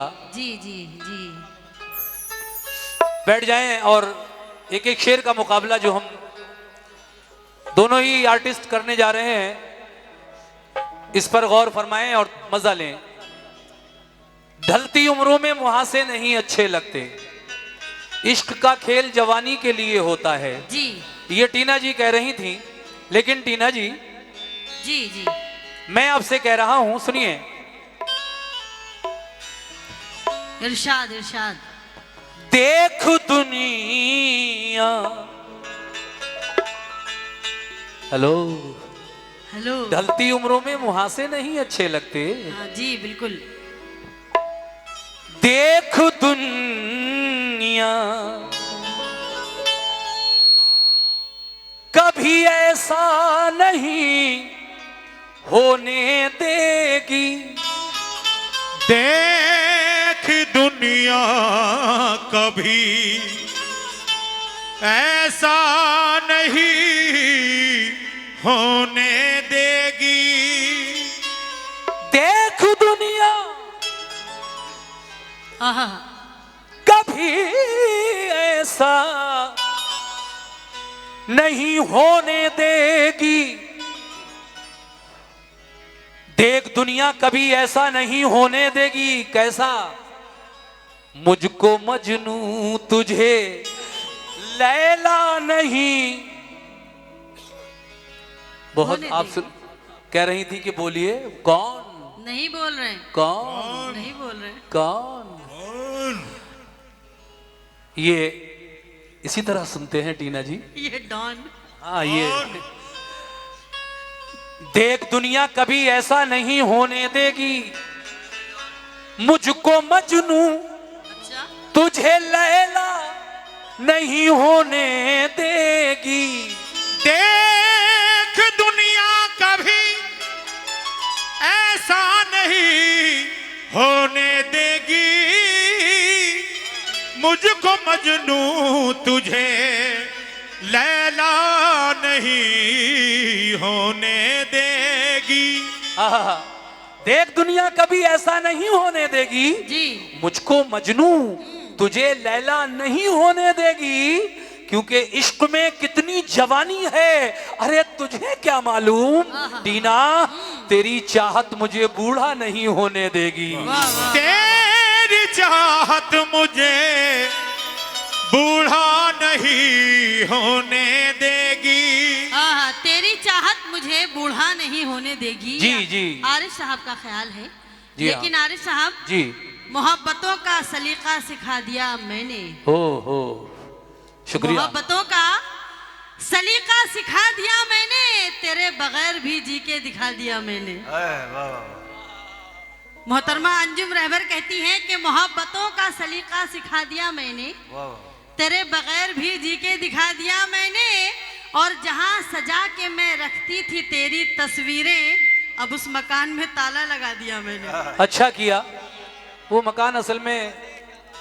जी जी जी। बैठ जाएं और एक एक शेर का मुकाबला जो हम दोनों ही आर्टिस्ट करने जा रहे हैं इस पर गौर फरमाएं और मजा लें। ढलती उम्रों में मुहासे नहीं अच्छे लगते, इश्क का खेल जवानी के लिए होता है। जी ये टीना जी कह रही थी, लेकिन टीना जी जी जी। मैं आपसे कह रहा हूं, सुनिए। इरशाद इरशाद। देख दुनिया, हेलो, हेलो। ढलती उम्रों में मुहासे नहीं अच्छे लगते, हाँ जी बिल्कुल। देख दुनिया कभी ऐसा नहीं होने देगी। देख दुनिया कभी ऐसा नहीं होने देगी। देख दुनिया आहा। कभी ऐसा नहीं होने देगी। देख दुनिया कभी ऐसा नहीं होने देगी। कैसा? मुझको मजनू तुझे लैला नहीं। बहुत होने आप देगी। कह रही थी कि बोलिए कौन नहीं बोल रहे। कौन नहीं बोल रहे। कौन। ये इसी तरह सुनते हैं टीना जी। ये डॉन। हाँ, ये देख दुनिया कभी ऐसा नहीं होने देगी। मुझको मजनू अच्छा। तुझे लैला नहीं होने देगी। देख दुनिया कभी ऐसा नहीं होने देगी। मुझको मजनू तुझे लैला नहीं होने देगी। आहा, देख दुनिया कभी ऐसा नहीं होने देगी। जी। मुझको मजनू तुझे लैला नहीं होने देगी, क्योंकि इश्क में कितनी जवानी है। अरे तुझे क्या मालूम टीना, तेरी चाहत मुझे बूढ़ा नहीं होने देगी। वाह वाह। तेरी चाहत मुझे बूढ़ा नहीं होने देगी। हाँ, तेरी चाहत मुझे बूढ़ा नहीं होने देगी। जी जी। आरिफ साहब का ख्याल है। जी लेकिन आरिफ साहब, जी। मोहब्बतों का सलीका सिखा दिया मैंने। हो शुक्रिया। मोहब्बतों का सलीका सिखा दिया मैंने, तेरे बगैर भी जी के दिखा दिया मैंने। मोहतरमा अंजुम रहबर कहती हैं कि मोहब्बतों का सलीका सिखा दिया मैंने, तेरे बगैर भी जी के दिखा दिया मैंने। और जहां सजा के मैं रखती थी तेरी तस्वीरें, अब उस मकान में ताला लगा दिया मैंने। अच्छा किया, वो मकान असल में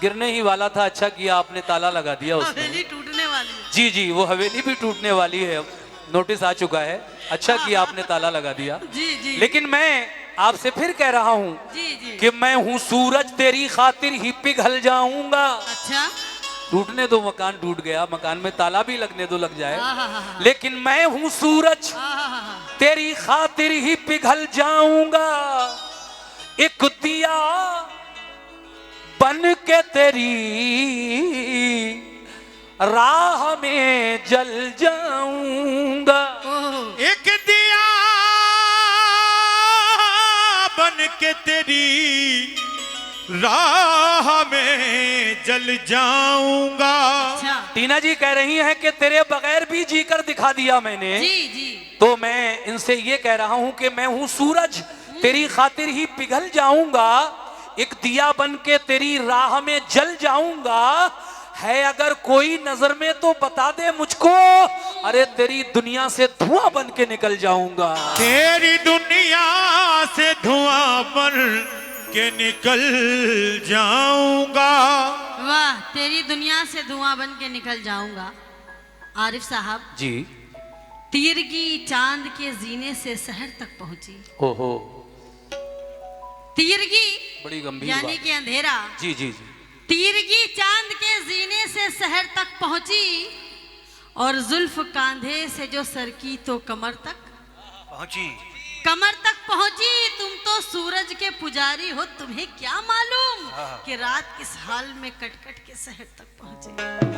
गिरने ही वाला था। अच्छा किया आपने ताला लगा दिया उसमें। हवेली टूटने वाली है। जी जी, वो हवेली भी टूटने वाली है, अब नोटिस आ चुका है। अच्छा किया आपने ताला लगा दिया। जी जी। लेकिन मैं आपसे फिर कह रहा हूँ जी जी। कि मैं हूँ सूरज, तेरी खातिर ही पिघल जाऊंगा। अच्छा। टूटने दो, मकान टूट गया, मकान में ताला भी लगने दो, लग जाए। आहा। लेकिन मैं हूँ सूरज, आहा। तेरी खातिर ही पिघल जाऊंगा। एक दिया बन के तेरी राह में जल जाऊंगा। ओह। एक दिया बन के तेरी राह में जल जाऊंगा। अच्छा। टीना जी कह रही हैं कि तेरे बगैर भी जी कर दिखा दिया मैंने। जी जी। तो मैं इनसे ये कह रहा हूं कि मैं हूं सूरज, तेरी खातिर ही पिघल जाऊंगा। एक दिया बन के तेरी राह में जल जाऊंगा। है अगर कोई नजर में तो बता दे मुझको, अरे तेरी दुनिया से धुआं बन के निकल जाऊंगा। तेरी दुनिया से धुआं बन के निकल जाऊंगा। वाह, तेरी दुनिया से धुआं बन के निकल जाऊंगा। आरिफ साहब जी। तीरगी चांद के जीने से शहर तक पहुंची। ओहो। तीरगी बड़ी गंभीर यानी बात। कि अंधेरा। जी जी जी। तीरगी चांद के जीने से शहर तक पहुंची और जुल्फ कांधे से जो सरकी तो कमर तक पहुंची। कमर तक पहुंची। तुम तो सूरज के पुजारी हो, तुम्हें क्या मालूम कि रात किस हाल में कटकट के शहर तक पहुंचे।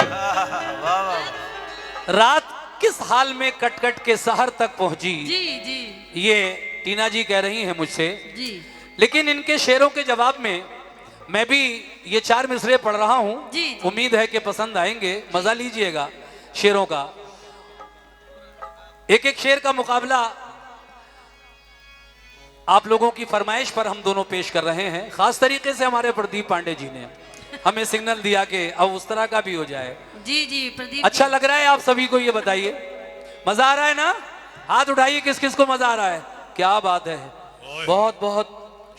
वाह वाह। रात किस हाल में कटकट के शहर तक पहुंची। जी जी ये टीना जी कह रही हैं मुझसे। जी लेकिन इनके शेरों के जवाब में मैं भी ये 4 मिसरे पढ़ रहा हूं। जी, जी। उम्मीद है कि पसंद आएंगे, मजा लीजिएगा शेरों का। एक एक शेर का मुकाबला आप लोगों की फरमाइश पर हम दोनों पेश कर रहे हैं। खास तरीके से हमारे प्रदीप पांडे जी ने हमें सिग्नल दिया कि अब उस तरह का भी हो जाए। जी जी प्रदीप अच्छा लग रहा है आप सभी को, ये बताइए मजा आ रहा है ना? हाथ उठाइए किस किस को मजा आ रहा है। क्या बात है, बहुत बहुत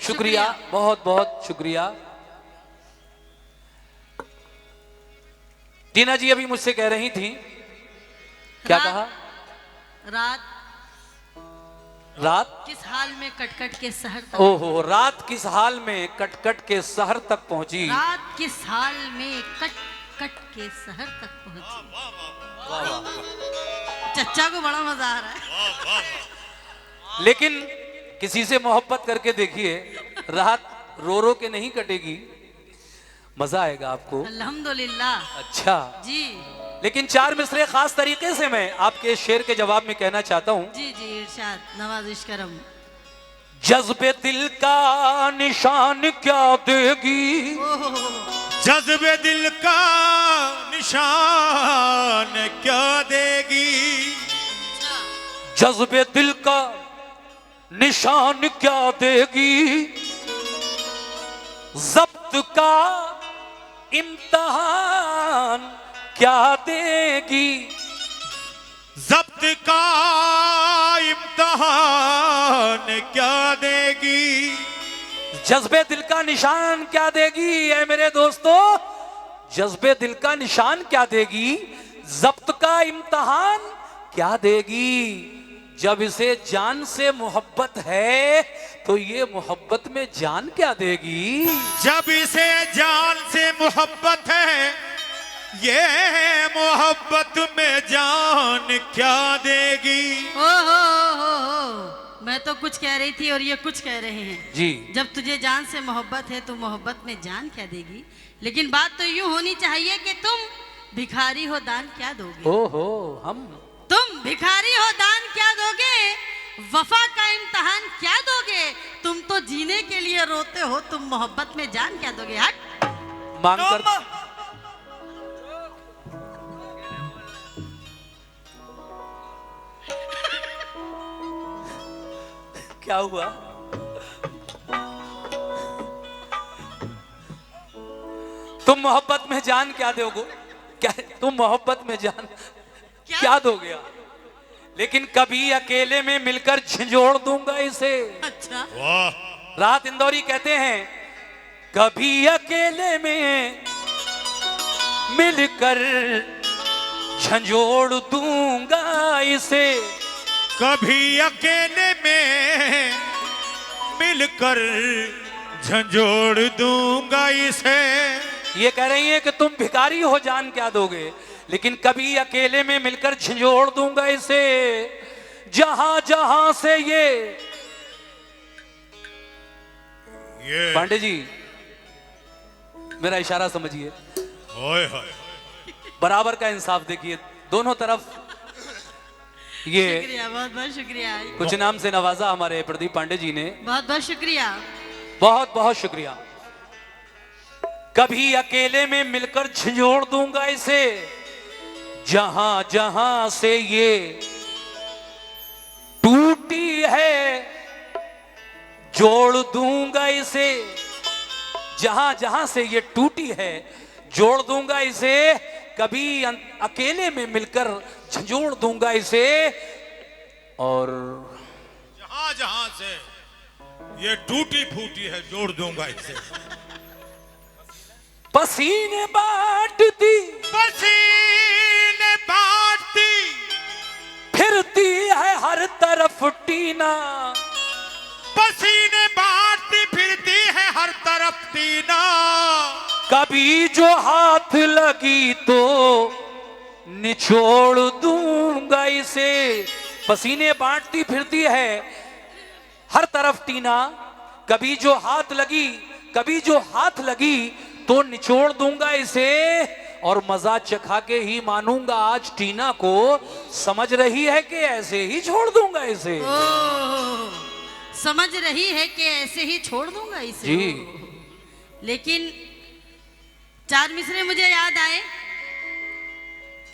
शुक्रिया, बहुत बहुत शुक्रिया। टीना जी अभी मुझसे कह रही थी, क्या कहा? रात रात किस हाल में कटकट के शहर तक। ओहो, रात किस हाल में कटकट के शहर तक पहुंची। रात किस हाल में कटकट के शहर तक पहुंची। चच्चा को बड़ा मजा आ रहा है। लेकिन किसी से मोहब्बत करके देखिए, रात रो रो के नहीं कटेगी, मजा आएगा आपको। अल्हम्दुलिल्लाह। अच्छा जी लेकिन 4 मिसरे खास तरीके से मैं आपके शेर के जवाब में कहना चाहता हूं। जी जी इरशाद नवाजिश करम। जज्बे दिल का निशान क्या देगी। जज्बे दिल का निशान क्या देगी। जज्बे दिल का निशान क्या देगी। जब्त का इम्तिहान क्या देगी। जब्त का इम्तिहान क्या देगी। जज्बे दिल का निशान क्या देगी। ऐ मेरे दोस्तों, जज्बे दिल का निशान क्या देगी। जब्त का इम्तिहान क्या देगी। जब इसे जान से मोहब्बत है तो ये मोहब्बत में जान क्या देगी। जब इसे जान से मोहब्बत है, ये मोहब्बत में जान क्या देगी। हो मैं तो कुछ कह रही थी और ये कुछ कह रहे हैं। जी जब तुझे जान से मोहब्बत है तो मोहब्बत में जान क्या देगी। लेकिन बात तो यूं होनी चाहिए कि तुम भिखारी हो, दान क्या दोगे। ओहो, हम तुम भिखारी हो, दान क्या दोगे। वफा का इम्तिहान क्या दोगे। तुम तो जीने के लिए रोते हो, तुम मोहब्बत में जान क्या दोगे। हट मांग कर क्या हुआ। तुम मोहब्बत में जान क्या दोगे। क्या तुम मोहब्बत में जान क्या दोगे। लेकिन कभी अकेले में मिलकर झंझोड़ दूंगा इसे। अच्छा वाह। राहत इंदौरी कहते हैं, कभी अकेले में मिलकर झंझोड़ दूंगा इसे। कभी अकेले में मिलकर झंझोड़ दूंगा इसे। ये कह रही है कि तुम भिखारी हो, जान क्या दोगे। लेकिन कभी अकेले में मिलकर झंझोड़ दूंगा इसे। जहां जहां से ये पांडे जी मेरा इशारा समझिए। होय होय। बराबर का इंसाफ देखिए, दोनों तरफ ये शुक्रिया, बहुत बहुत शुक्रिया। कुछ नाम से नवाजा हमारे प्रदीप पांडे जी ने। बहुत बहुत शुक्रिया। बहुत बहुत शुक्रिया। कभी अकेले में मिलकर झंझोड़ दूंगा इसे। जहां जहां से ये टूटी है जोड़ दूंगा इसे। जहां जहां से ये टूटी है जोड़ दूंगा इसे। कभी अकेले में मिलकर झंझोड़ दूंगा इसे। और जहां जहां से ये टूटी फूटी है जोड़ दूंगा इसे। पसीने बांटती पसीने बांटती फिरती है हर तरफ टीना। पसीने बांटती फिरती तरफ टीना, कभी जो हाथ लगी तो निचोड़ दूंगा इसे। पसीने बांटती फिरती है, हर तरफ टीना, कभी जो हाथ लगी, कभी जो हाथ लगी तो निचोड़ दूंगा इसे, और मजा चखा के ही मानूंगा आज टीना को। समझ रही है कि ऐसे ही छोड़ दूंगा इसे। ओह, समझ रही है कि ऐसे ही छोड़ दूंगा इसे। जी। लेकिन चार मिसरे मुझे याद आए।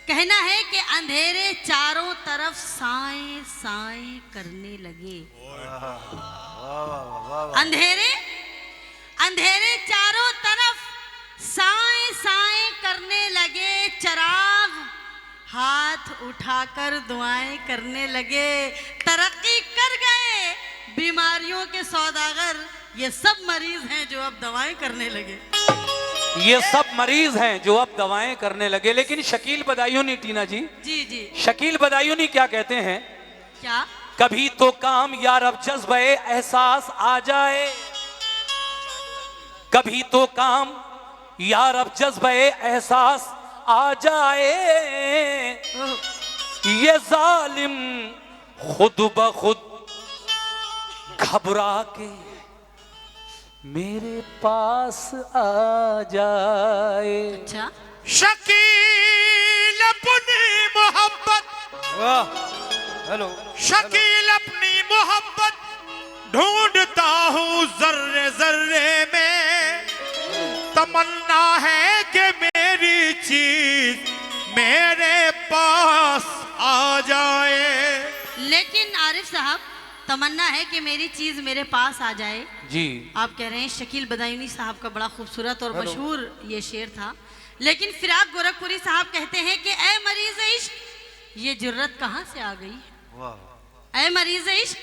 कहना है कि अंधेरे चारों तरफ साए साए करने लगे। अंधेरे अंधेरे चारों तरफ साए साए करने लगे, चिराग हाथ उठाकर दुआएं करने लगे। तरक्की कर गए बीमारियों के सौदागर, ये सब मरीज हैं जो अब दवाएं करने लगे। ये सब मरीज हैं जो अब दवाएं करने लगे। लेकिन शकील बदायूनी, टीना जी, जी जी, शकील बदायूनी क्या कहते हैं? क्या? कभी तो काम यार अब जज्बे एहसास आ जाए, कभी तो काम यार अब जज्बे एहसास आ जाए, ये जालिम खुद ब खुद घबरा के मेरे पास आ जाए। अच्छा, शकील अपनी मोहब्बत, हेलो, शकील अपनी मोहब्बत ढूंढता हूँ जर्रे जर्रे में। तमन्ना है कि मेरी चीज मेरे पास आ जाए। लेकिन आरिफ साहब, तमन्ना है कि मेरी चीज मेरे पास आ जाए। जी। आप कह रहे हैं शकील बदायूनी साहब का बड़ा खूबसूरत और मशहूर ये शेर था। लेकिन फिराक गोरखपुरी साहब कहते हैं कि ऐ मरीज इश्क, ये जुर्रत कहाँ से आ गई? ऐ मरीज इश्क,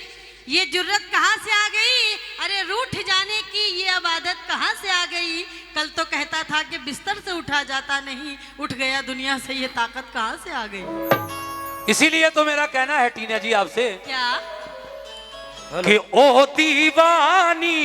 ये जुर्रत कहाँ से आ गई? अरे रूठ जाने की ये अबादत कहाँ से आ गई? कल तो कहता था कि बिस्तर से उठा जाता नहीं, उठ गया दुनिया से, ये ताकत कहाँ से आ गई? इसीलिए तो मेरा कहना है टीना जी आपसे क्या? कि ओ दीवानी